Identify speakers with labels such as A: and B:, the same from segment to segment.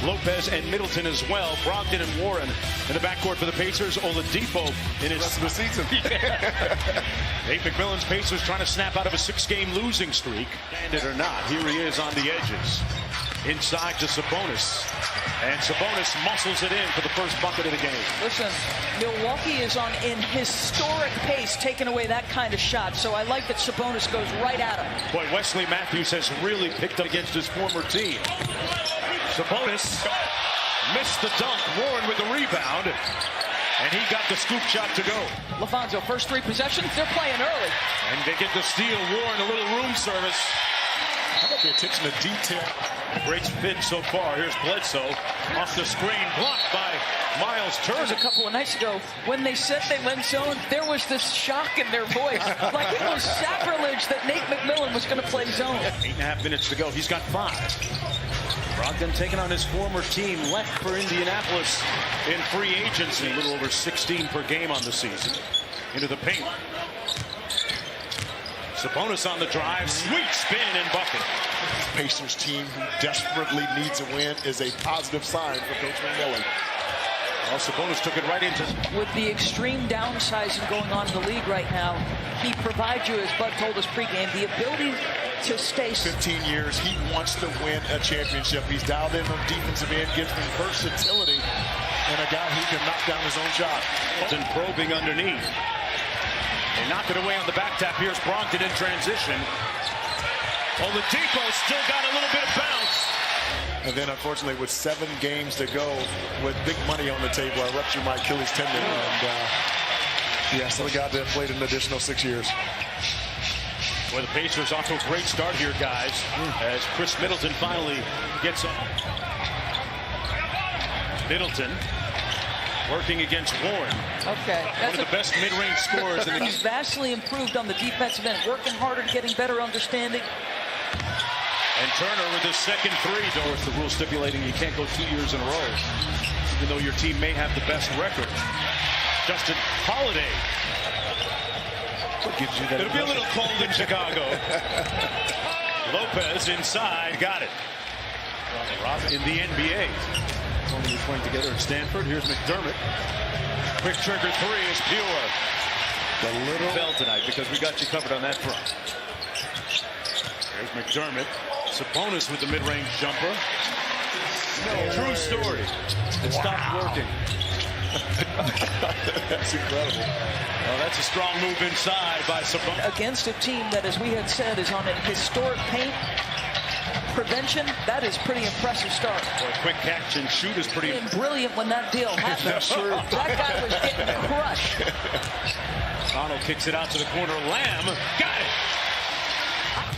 A: Lopez and Middleton as well. Brogdon and Warren in the backcourt for the Pacers. Oladipo in his
B: rest of the season.
A: Nate McMillan's Pacers trying to snap out of a 6-game losing streak. And it or not, here he is on the edges. Inside to Sabonis. And Sabonis muscles it in for the first bucket of the game.
C: Listen, Milwaukee is on an historic pace taking away that kind of shot, so I like that Sabonis goes right at him.
A: Boy, Wesley Matthews has really picked up against his former team. Sabonis missed the dunk. Warren with the rebound. And he got the scoop shot to go.
C: LaFonso, first 3 possessions, they're playing early.
A: And they get the steal. Warren, a little room service.
B: How about the attention to detail?
A: Great fit so far. Here's Bledsoe off the screen, blocked by Miles Turner.
C: A couple of nights ago, when they said they went zone, there was this shock in their voice. Like it was sacrilege that Nate McMillan was going to play zone.
A: 8.5 minutes to go. He's got 5. Brogdon taking on his former team, left for Indianapolis in free agency. A little over 16 per game on the season. Into the paint. Sabonis on the drive, sweet spin and bucket.
B: Pacers team who desperately needs a win is a positive sign for Coach McMillan.
A: Well, Sabonis took it right into.
C: With the extreme downsizing going on in the league right now, he provides you, as Bud told us pregame, the ability to stay.
B: 15 years, he wants to win a championship. He's dialed in on defensive end, gives him versatility, and a guy who can knock down his own shot.
A: And probing underneath. They knock it away on the back tap. Here's Brogdon in transition. Oladipo still got a little bit of bounce.
B: And then, unfortunately, with 7 games to go, with big money on the table, I ruptured my Achilles tendon. And, so the guy that played an additional 6 years.
A: Well, the Pacers off to a great start here, guys, as Chris Middleton finally gets up. Middleton working against Warren.
C: Okay.
A: One of the best mid-range scorers in the
C: He's vastly improved on the defensive end, working harder, getting better understanding.
A: And Turner with his second 3. Doris, the rule stipulating you can't go 2 years in a row, even though your team may have the best record. Justin Holiday.
B: What gives you that?
A: It'll be a little cold in Chicago. Lopez inside, got it. In the NBA. Only playing together at Stanford. Here's McDermott. Quick trigger 3 is pure.
B: The little
A: Fell tonight because we got you covered on that front. There's McDermott. Sabonis with the mid-range jumper. True story. It stopped working.
B: That's incredible.
A: Well, that's a strong move inside by Sabonis.
C: Against a team that, as we had said, is on a historic paint prevention, that is pretty impressive start.
A: Boy, quick catch and shoot is pretty
C: And brilliant when that deal happened.
A: Sure.
C: That guy was getting crushed.
A: Donald kicks it out to the corner. Lamb got it.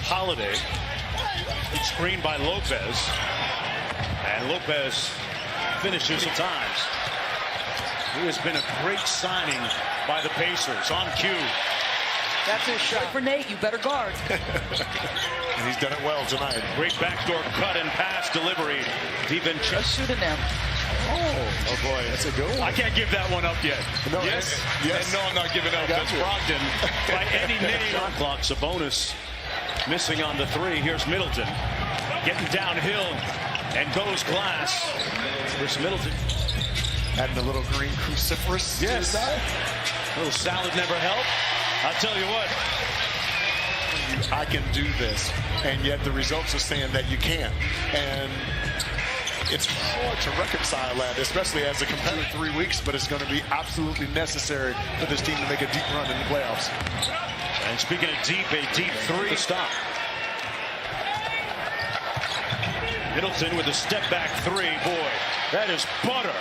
A: Holiday. It's screened by Lopez. And Lopez finishes at times. He has been a great signing by the Pacers on cue.
C: That's his shot. For Nate, you better guard.
B: And he's done it well tonight.
A: Great backdoor cut and pass delivery.
C: A pseudonym.
B: Oh boy, that's a good one.
A: I can't give that one up yet.
B: No,
A: yes.
B: yes.
A: And no, I'm not giving up. That's Brogdon by any name. Shot clock. Sabonis missing on the 3. Here's Middleton getting downhill and goes glass. Chris Middleton.
B: Adding a little green cruciferous.
A: Yes. A little salad never helped. I'll tell you what.
B: I can do this, and yet the results are saying that you can't. And it's hard to reconcile that, especially as a competitor 3 weeks, but it's going to be absolutely necessary for this team to make a deep run in the playoffs.
A: And speaking of deep, a deep 3 stop. Middleton with a step back 3. Boy, that is butter.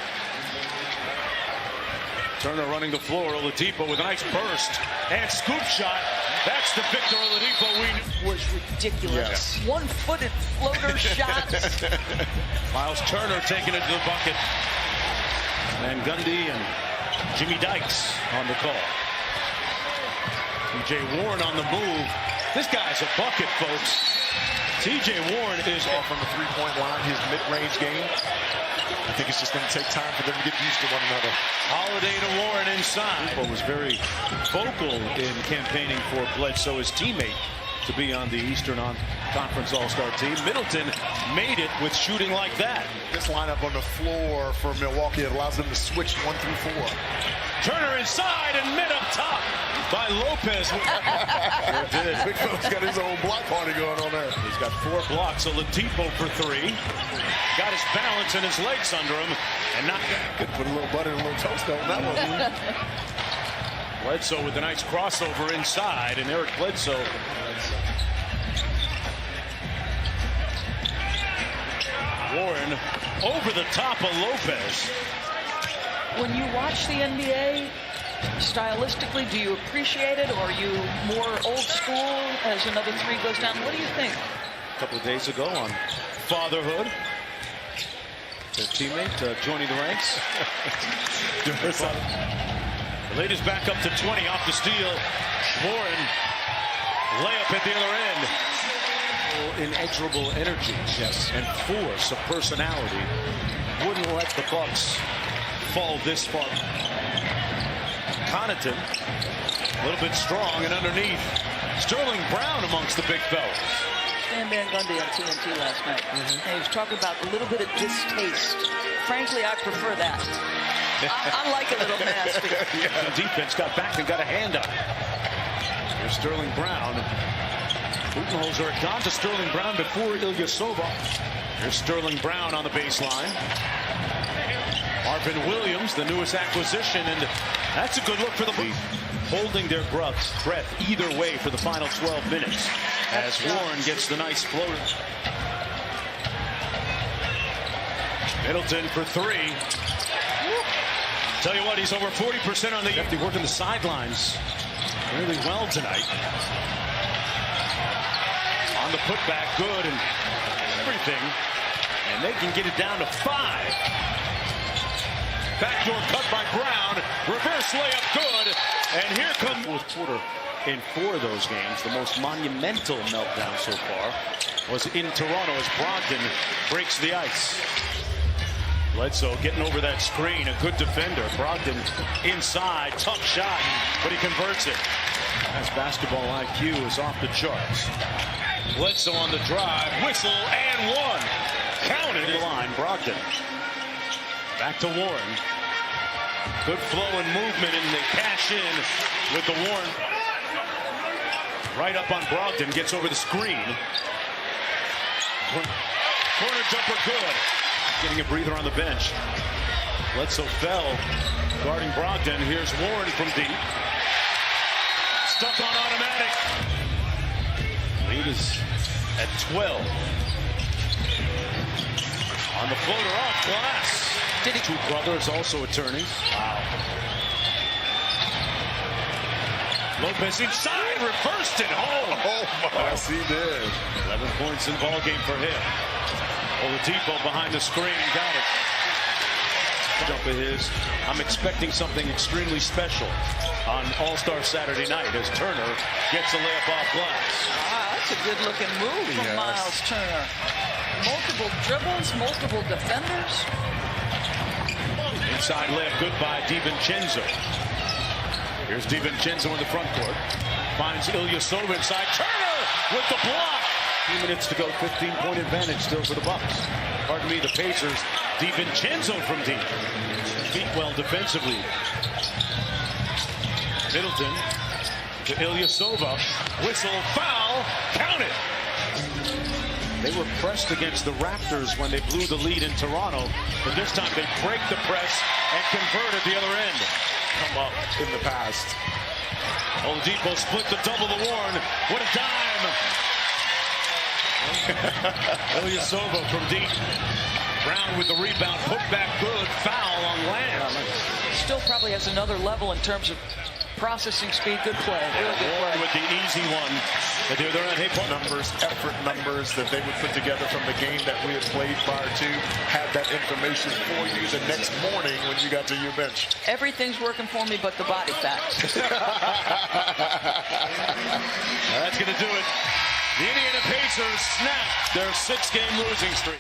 A: Turner running the floor. Oladipo with a nice burst and scoop shot. That's the Victor Oladipo we knew.
C: Was ridiculous. Yes. One-footed floater shots.
A: Miles Turner taking it to the bucket. And Gundy and Jimmy Dykes on the call. T.J. Warren on the move. This guy's a bucket, folks. T.J. Warren is
B: off on the three-point line, his mid-range game. I think it's just going to take time for them to get used to one another.
A: Holiday to Warren inside. But was very vocal in campaigning for Bledsoe, his teammate. to be on the Eastern Conference All-Star team. Middleton made it with shooting like that.
B: This lineup on the floor for Milwaukee, it allows them to switch 1 through 4.
A: Turner inside and mid up top by Lopez.
B: Big fella's got his own block party going on there.
A: He's got 4 blocks. Oladipo for 3. Got his balance and his legs under him. And not
B: could put a little butter and a little toast on that one.
A: Bledsoe with a nice crossover inside, and Eric Bledsoe. Warren over the top of Lopez.
C: When you watch the NBA, stylistically, do you appreciate it, or are you more old school as another 3 goes down? What do you think?
A: A couple of days ago on Fatherhood, their teammate joining the ranks. The lead is back up to 20 off the steal. Warren, layup at the other end. Inexorable energy, yes, and force of personality. Wouldn't let the Bucks fall this far. Connaughton, a little bit strong, and underneath, Sterling Brown amongst the big fellas.
C: Stan Van Gundy on TNT last night. And he was talking about a little bit of distaste. Frankly, I prefer that. I like a little nasty.
A: Yeah. The defense got back and got a hand up. Here's Sterling Brown. Budenholzer had gone to Sterling Brown before Ilyasova. Here's Sterling Brown on the baseline. Marvin Williams, the newest acquisition, and that's a good look for the Bucks. Holding their breath either way for the final 12 minutes as Warren gets the nice floater. Middleton for 3. Tell you what, he's over 40% on the. They're working the sidelines really well tonight. On the putback, good and everything, and they can get it down to 5. Backdoor cut by Brown, reverse layup, good, and here comes fourth quarter in 4 of those games. The most monumental meltdown so far was in Toronto as Brogdon breaks the ice. Bledsoe getting over that screen, a good defender. Brogdon inside, tough shot, but he converts it. As basketball IQ is off the charts. Bledsoe on the drive, whistle, and 1. Counted in the line, Brogdon. Back to Warren. Good flow and movement, and they cash in with the Warren. Right up on Brogdon, gets over the screen. Corner jumper good. Getting a breather on the bench. Bledsoe fell, guarding Brogdon. Here's Warren from deep. Stuck on automatic. Lead is at 12. On the floater off glass. Did he? 2 brothers, also attorneys. Wow. Lopez inside, reversed it home.
B: Oh, my. Yes, he did.
A: 11 points in ball game for him. Oladipo behind the screen, got it. Jump of his. I'm expecting something extremely special on All-Star Saturday night as Turner gets a layup off glass.
C: Wow, that's a good-looking move from Miles Turner. Multiple dribbles, multiple defenders.
A: Inside layup good by DiVincenzo. Here's DiVincenzo in the front court. Finds Ilyasova inside. Turner with the block. 2 minutes to go, 15-point advantage still for the Bucks. Pardon me, the Pacers. DiVincenzo from deep. Feet well defensively. Middleton to Ilyasova. Whistle, foul, count it. They were pressed against the Raptors when they blew the lead in Toronto, but this time they break the press and convert at the other end.
B: Come up in the past.
A: Oladipo split the double to Warren. What a dime. Ilyasova from deep. Brown with the rebound, put back good, foul on Lamb.
C: Still probably has another level in terms of processing speed, good play. Real good play.
A: With the easy one. They're not
B: numbers, effort numbers that they would put together from the game that we had played prior to, had that information for you the next morning when you got to your bench.
C: Everything's working for me but the body fat.
A: That's going to do it. The Indiana Pacers snap their 6-game losing streak.